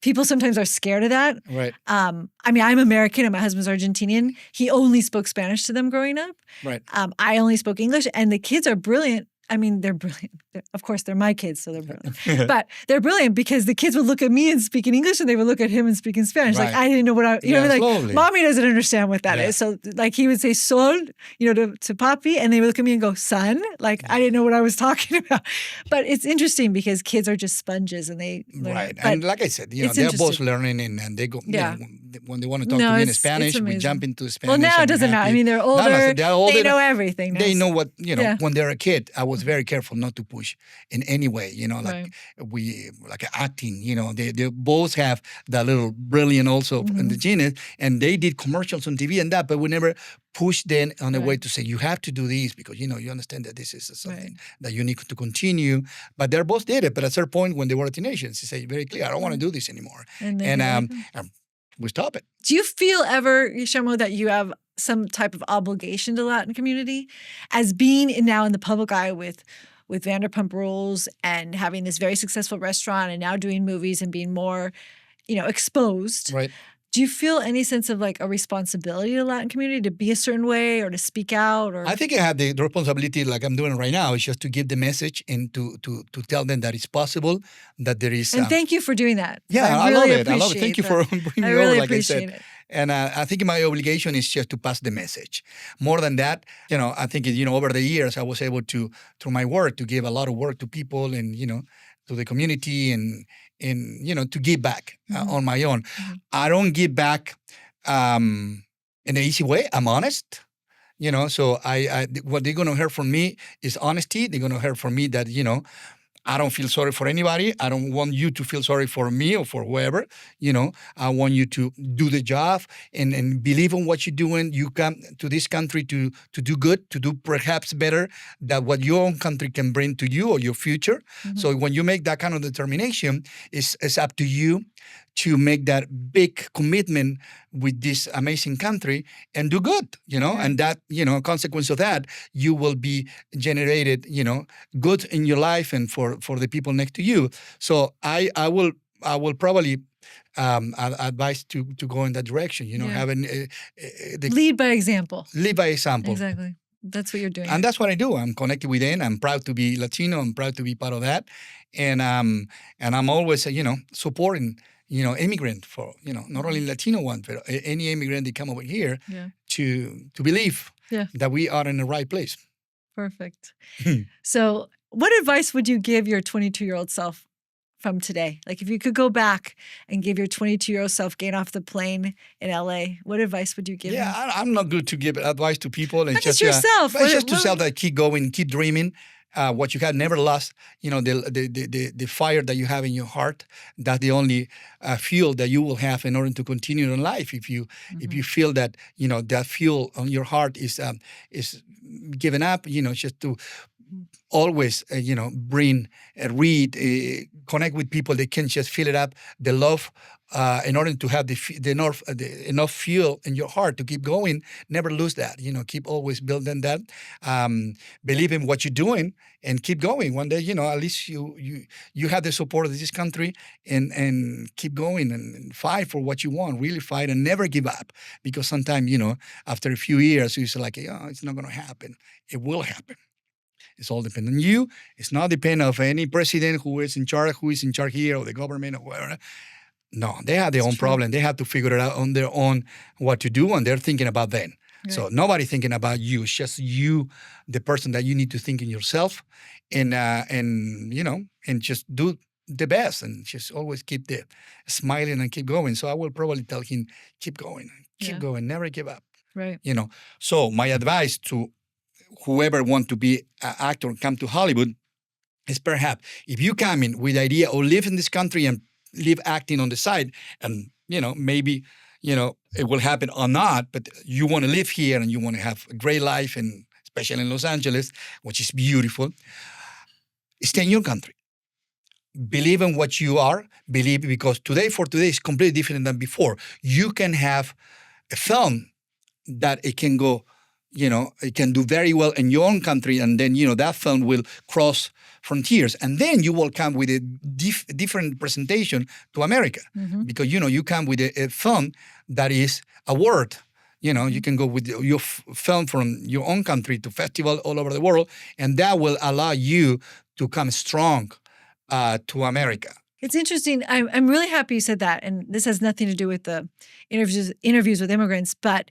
people sometimes are scared of that. Right. I mean, I'm American and my husband's Argentinian. He only spoke Spanish to them growing up. Right. I only spoke English, and the kids are brilliant. I mean, they're brilliant. Of course, they're my kids, so they're brilliant. But they're brilliant because the kids would look at me and speak in English, and they would look at him and speak in Spanish. Right. Like, I didn't know what you know, like, slowly. Mommy doesn't understand what that is. So, like, he would say sol, to Papi, and they would look at me and go, son. Like, I didn't know what I was talking about. But it's interesting because kids are just sponges, and they learn. Right. And like I said, they're both learning, and they go, when they want to talk to me in Spanish, we jump into Spanish. Well, now it doesn't matter. I mean, they're older. They know everything. They know what, when they're a kid, I was very careful not to push in any way, like acting, they both have that little brilliant also in the genius, and they did commercials on TV and that, but we never pushed them on a way to say, you have to do this because, you understand that this is something that you need to continue. But they both did it. But at a certain point when they were teenagers, they say very clear, I don't want to do this anymore. And we stop it. Do you feel ever, Guillermo, that you have some type of obligation to the Latin community as being now in the public eye with Vanderpump Rules and having this very successful restaurant and now doing movies and being more, exposed? Right. Do you feel any sense of like a responsibility to the Latin community to be a certain way or to speak out? Or I think I have the responsibility, like I'm doing right now, is just to give the message and to tell them that it's possible, that there is. And thank you for doing that. Yeah, I love it. I love it. Thank you for bringing me over, like I said. It. And I think my obligation is just to pass the message. More than that, I think, over the years, I was able to, through my work, to give a lot of work to people and, to the community and to give back on my own. Mm-hmm. I don't give back in an easy way. I'm honest. So I what they're going to hear from me is honesty. They're going to hear from me that, I don't feel sorry for anybody. I don't want you to feel sorry for me or for whoever. I want you to do the job and believe in what you're doing. You come to this country to do good, to do perhaps better than what your own country can bring to you or your future. Mm-hmm. So when you make that kind of determination, it's up to you to make that big commitment with this amazing country and do good, and that, consequence of that, you will be generated, good in your life and for the people next to you. So I will probably advise to go in that direction, having lead by example. Lead by example. Exactly. That's what you're doing. And that's what I do. I'm connected with them. I'm proud to be Latino. I'm proud to be part of that. And I'm always, supporting, immigrant for, not only Latino ones, but any immigrant that come over here to believe that we are in the right place. Perfect. So what advice would you give your 22-year-old self from today? Like if you could go back and give your 22-year-old self getting off the plane in LA, what advice would you give him? I'm not good to give advice to people. It's just yourself. It's just to self that keep going, keep dreaming. What you have never lost, the fire that you have in your heart, that's the only fuel that you will have in order to continue in life. If you feel that that fuel on your heart is given up, just to always bring, read, connect with people that can just fill it up, the love. In order to have enough fuel in your heart to keep going, never lose that. Keep always building that. Believe in what you're doing and keep going. One day, at least you have the support of this country and keep going and fight for what you want. Really fight and never give up. Because sometimes, after a few years, it's like, it's not going to happen. It will happen. It's all dependent on you. It's not dependent on any president who is in charge here or the government or whatever. No, they have their own problem. They have to figure it out on their own what to do, and they're thinking about them. Right. So nobody thinking about you. It's just you, the person that you need to think in yourself, and just do the best, and just always keep the smiling and keep going. So I will probably tell him, keep going, never give up. Right. So my advice to whoever want to be an actor and come to Hollywood is perhaps if you come in with the idea of live in this country and live acting on the side, and maybe it will happen or not, but you want to live here and you want to have a great life, and especially in Los Angeles, which is beautiful. Stay in your country. Believe in what you are. Believe, because today is completely different than before. You can have a film that it can go, it can do very well in your own country, and then, that film will cross frontiers, and then you will come with a different presentation to America, because, you come with a film that is a word. You can go with your film from your own country to festival all over the world, and that will allow you to come strong to America. It's interesting. I'm really happy you said that, and this has nothing to do with the interviews with immigrants, but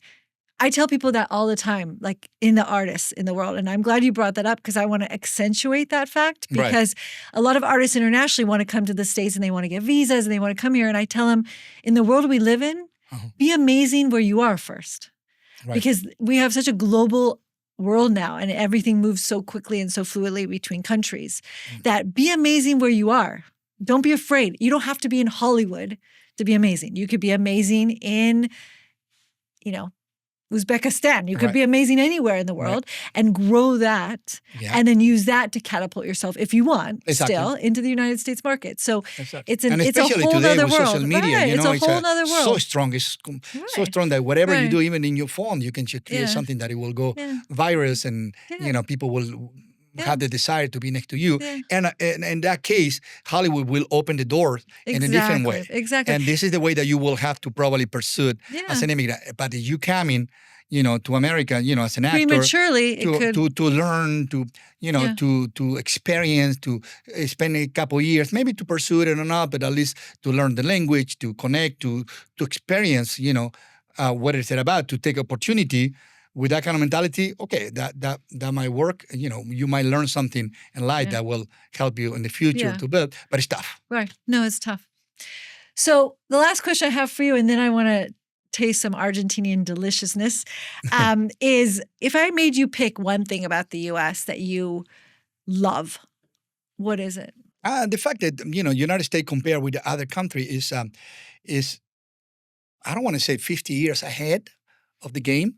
I tell people that all the time, like in the artists in the world. And I'm glad you brought that up, because I want to accentuate that fact, because a lot of artists internationally want to come to the States and they want to get visas and they want to come here. And I tell them, in the world we live in, be amazing where you are first. Because we have such a global world now, and everything moves so quickly and so fluidly between countries, that be amazing where you are. Don't be afraid. You don't have to be in Hollywood to be amazing. You could be amazing in, Uzbekistan. You could be amazing anywhere in the world and grow that, and then use that to catapult yourself, if you want, still into the United States market. So it's a whole other world. Social media, it's a whole other world. So strong. It's so strong that whatever you do, even in your phone, you can create something that it will go viral, and people will have the desire to be next to you. And in that case, Hollywood will open the doors in a different way. Exactly. And this is the way that you will have to probably pursue it as an immigrant. But if you come in, to America, as an actor, prematurely, to learn, to experience, to spend a couple of years, maybe to pursue it or not, but at least to learn the language, to connect, to experience, what it's about, to take opportunity. With that kind of mentality, okay, that might work. You might learn something in life that will help you in the future to build, but it's tough. Right. No, it's tough. So the last question I have for you, and then I want to taste some Argentinian deliciousness, is if I made you pick one thing about the U.S. that you love, what is it? The fact that, United States compared with the other country is I don't want to say 50 years ahead of the game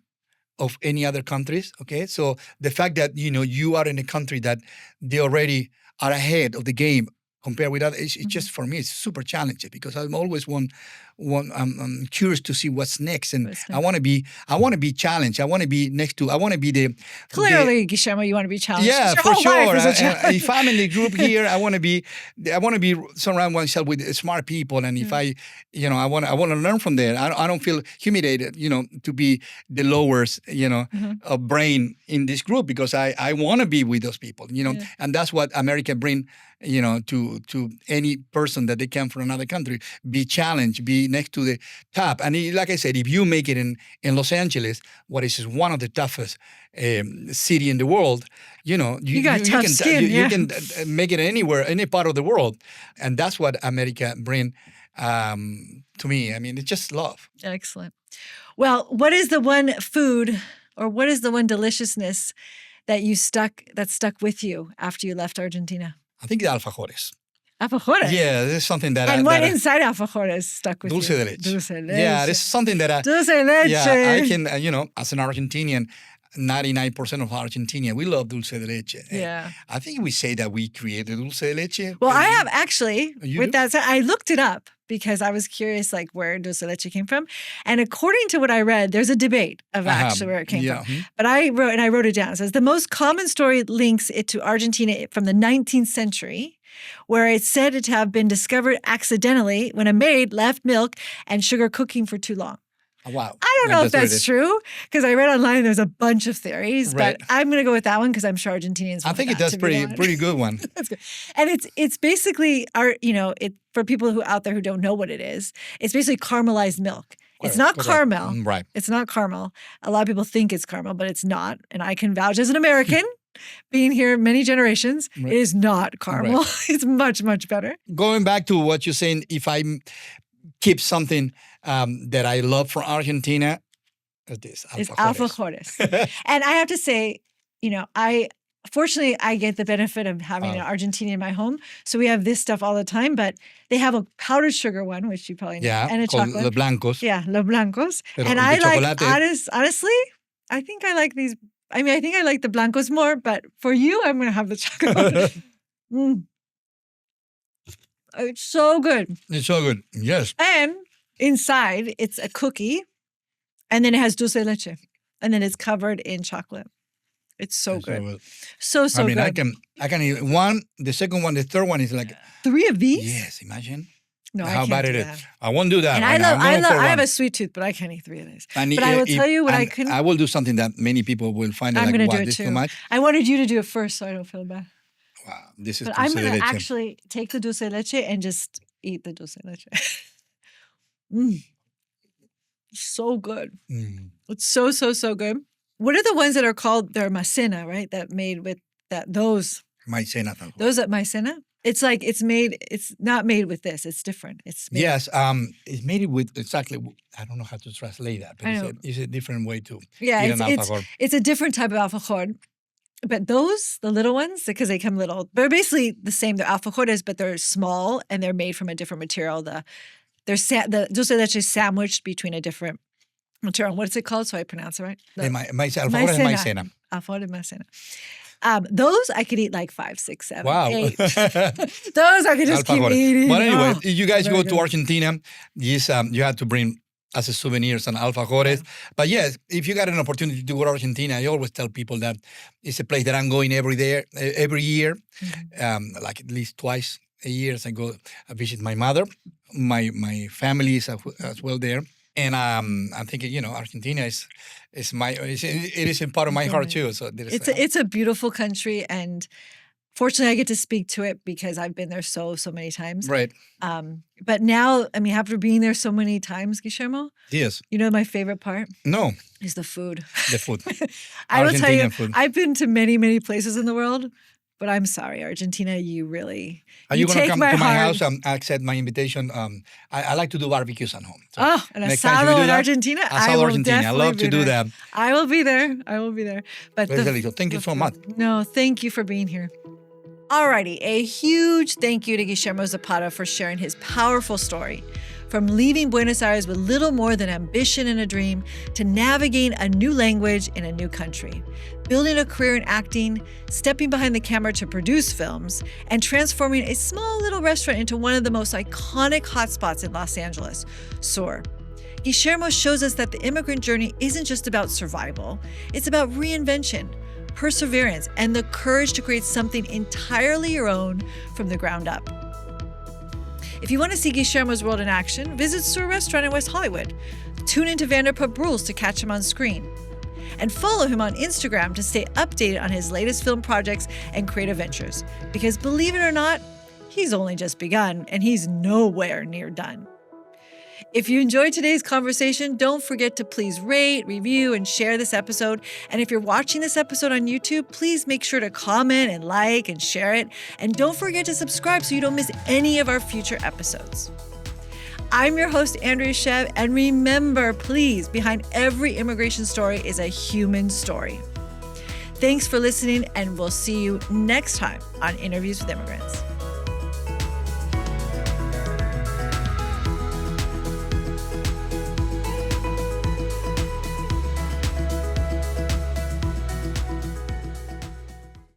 of any other countries, okay? So the fact that, you are in a country that they already are ahead of the game compared with others, it's just, for me, it's super challenging, because I'm always I'm curious to see what's next, and I want to be challenged. I want to be the. Clearly, Guillermo, you want to be challenged. Yeah, for sure. If I'm in the group here, I want to be surround myself with smart people, and if I want to learn from there. I don't feel humiliated, to be the lowest, of brain in this group, because I want to be with those people, and that's what America bring, to any person that they come from another country. Be challenged, be next to the top. And like I said, if you make it in Los Angeles, what is one of the toughest city in the world, you got tough skin. You can make it anywhere, any part of the world. And that's what America bring to me. I mean, it's just love. Excellent. Well, what is the one food, or what is the one deliciousness that stuck with you after you left Argentina? I think the Alfajores. Alfajores? Yeah, this is something that what inside Alfajores stuck with Dulce you? de Leche. Dulce de Leche. Yeah, this is something that Dulce de Leche. Yeah, I can, as an Argentinian, 99% of Argentina, we love Dulce de Leche. Yeah. I think we say that we created Dulce de Leche. Well, I have actually, You do? that said, I looked it up because I was curious, like, where Dulce de Leche came from. And according to what I read, there's a debate of actually where it came from. But I wrote it down. It says, the most common story links it to Argentina from the 19th century, where it's said to have been discovered accidentally when a maid left milk and sugar cooking for too long. Wow. I don't know if that's true, because I read online there's a bunch of theories, but I'm going to go with that one because I'm sure Argentinians. I think that's a pretty good one. That's good. And it's basically for people who out there who don't know what it is, it's basically caramelized milk. It's not caramel. Right. It's not caramel. A lot of people think it's caramel, but it's not. And I can vouch as an American, being here many generations, it is not caramel. Right. It's much, much better. Going back to what you're saying, if I keep something that I love from Argentina, it's Alfajores. And I have to say, fortunately, I get the benefit of having an Argentinian in my home. So we have this stuff all the time, but they have a powdered sugar one, which you probably know, and a chocolate. Los Blancos. Yeah, Los Blancos. And I like, honestly, I think I like these. I mean, I think I like the Blancos more, but for you, I'm going to have the chocolate. It's so good. It's so good, yes. And inside, it's a cookie, and then it has dulce de leche. and then it's covered in chocolate. It's so It's good. good. So I mean, good. I can eat one, the second one, the third one is like, 3 of these? yes, imagine No, I how can't bad do it is. that. I won't do that. And right now. I I'm going for have one. a sweet tooth, but I can't eat 3 of these. And But I will tell you what I and couldn't. I will do something that many people will find I'm like, going to wow, do it this is too. too much. I wanted you to do it first so I don't feel bad. Wow, this is But dulce I'm de going to leche. actually take the dulce de leche and just eat the dulce de leche. Mm. So good. Mm. It's so, so, so good. What are the ones that are called, they're maicena, right? That made with that, those Maicena, tal cual. at maicena? It's like, it's not made with this. It's different. It's made, Yes, it's made with exactly. I don't know how to translate that, but I know. it's a different way to yeah, eat an it's alfajor. a different type of alfajor. But those, the little ones, because they come little, they're basically the same. They're alfajores, but they're small and they're made from a different material. The dulce de leche is sandwiched between a different material. What is it called? So I pronounce it right? Alfajor es maicena. Alfajor de maicena. Those I could eat like 5, 6, 7, Wow. 8. Those I could just keep Alfajores. eating. But anyway, Oh, if you guys very go to good. Argentina, yes, you have to bring as a souvenir some alfajores. But yes, if you got an opportunity to go to Argentina, I always tell people that it's a place that I'm going every year, like at least twice a year. I visit my mother. My family is as well there. And I'm thinking, Argentina is a part of my heart too. So it's a beautiful country, and fortunately, I get to speak to it because I've been there so many times. Right. But now, I mean, after being there so many times, Guillermo, Yes. you know my favorite part No. is the food. The food. I will tell you, Argentinian food. I've been to many places in the world, but I'm sorry, Argentina, you really Are you going to take come my to my heart. house? Accept my invitation. I like to do barbecues at home. So Oh, an next time, should we asado do in that? Argentina? Asado Argentina. I love to do that. I will be there. I will be there. But Very delicious. Thank you so much. No, thank you for being here. Alrighty, a huge thank you to Guillermo Zapata for sharing his powerful story. From leaving Buenos Aires with little more than ambition and a dream to navigating a new language in a new country, building a career in acting, stepping behind the camera to produce films, and transforming a small little restaurant into one of the most iconic hotspots in Los Angeles, SUR. Guillermo shows us that the immigrant journey isn't just about survival, it's about reinvention, perseverance, and the courage to create something entirely your own from the ground up. If you want to see Guillermo's world in action, visit SUR Restaurant in West Hollywood. Tune into Vanderpump Rules to catch him on screen. And follow him on Instagram to stay updated on his latest film projects and creative ventures. Because believe it or not, he's only just begun and he's nowhere near done. If you enjoyed today's conversation, don't forget to please rate, review, and share this episode. And if you're watching this episode on YouTube, please make sure to comment and like and share it. And don't forget to subscribe so you don't miss any of our future episodes. I'm your host, Andrea Shev, and remember, please, behind every immigration story is a human story. Thanks for listening, and we'll see you next time on Interviews with Immigrants.